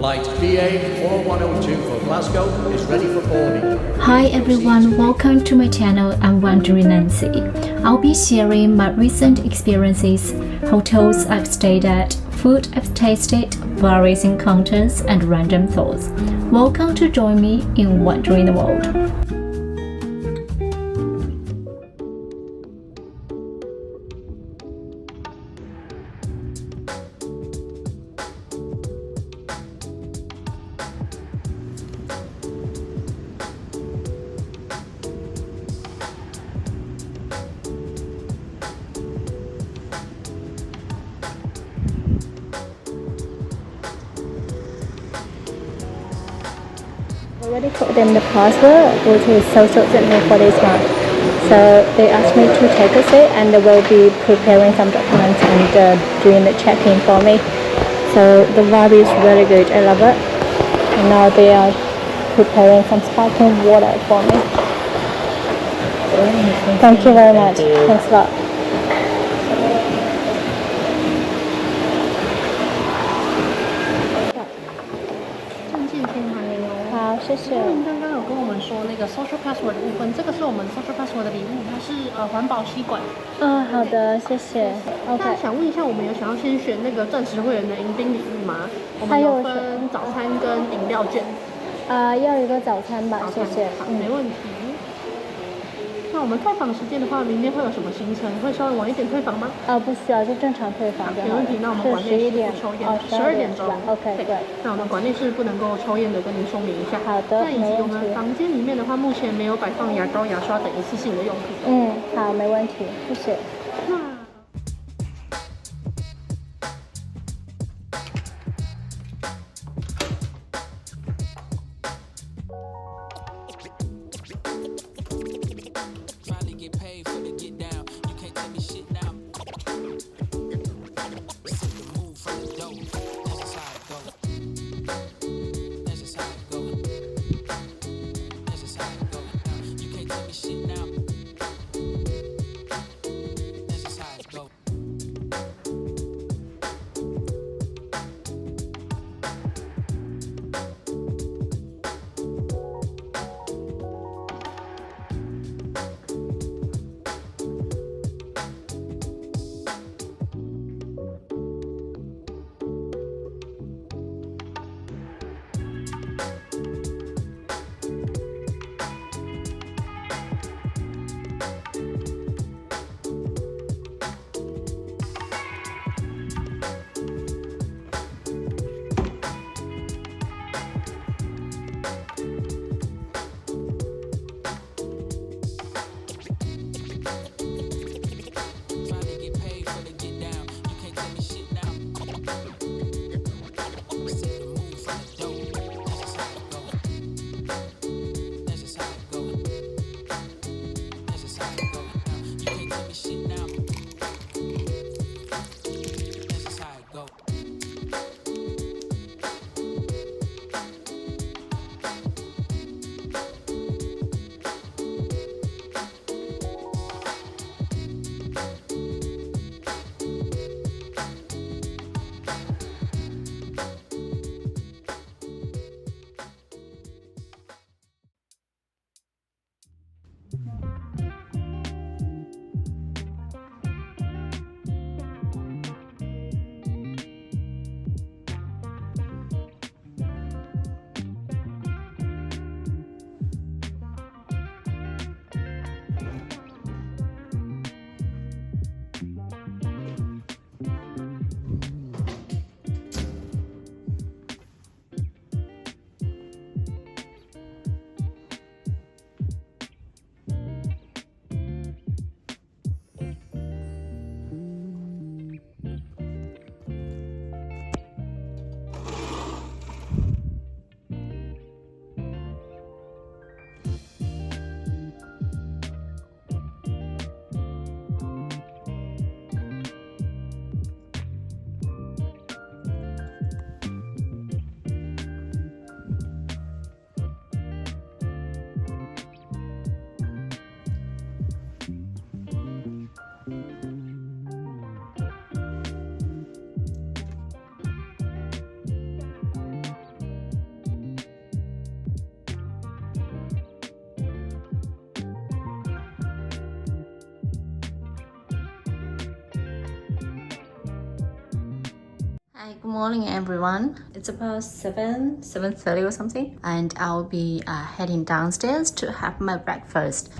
Flight BA4102 for Glasgow is ready for boarding. Hi everyone, welcome to my channel. I'm Wandering Nancy. I'll be sharing my recent experiences, hotels I've stayed at, food I've tasted, various encounters, and random thoughts. Welcome to join me in wandering the world. Already told them the password, which is social signal for this one. So they asked me to take a seat and they will be preparing some documents and doing the check-in for me. So the vibe is really good, I love it. And now they are preparing some sparkling water for me. Thank you very much. Thanks a lot. 好，谢谢。您刚刚有跟我们说那个 social password 的部分，这个是我们 social password 的礼物，它是环保吸管。好的，谢谢。那 OK。想问一下，我们有想要先选那个钻石会员的迎宾礼物吗？我们有分早餐跟饮料券。要一个早餐吧，谢谢。好，没问题。那我们退房时间的话，明天会有什么行程？会稍微晚一点退房吗？不需要，就正常退房就好了。没问题。那我们馆内是不抽烟，12点钟。OK， 对。那我们馆内是不能够抽烟的，跟您说明一下。好的，那以及我们房间里面的话，目前没有摆放牙膏、牙刷等一次性的用品。好，没问题，谢谢。Hi, good morning everyone. It's about 7:30 or something, and I'll be heading downstairs to have my breakfast.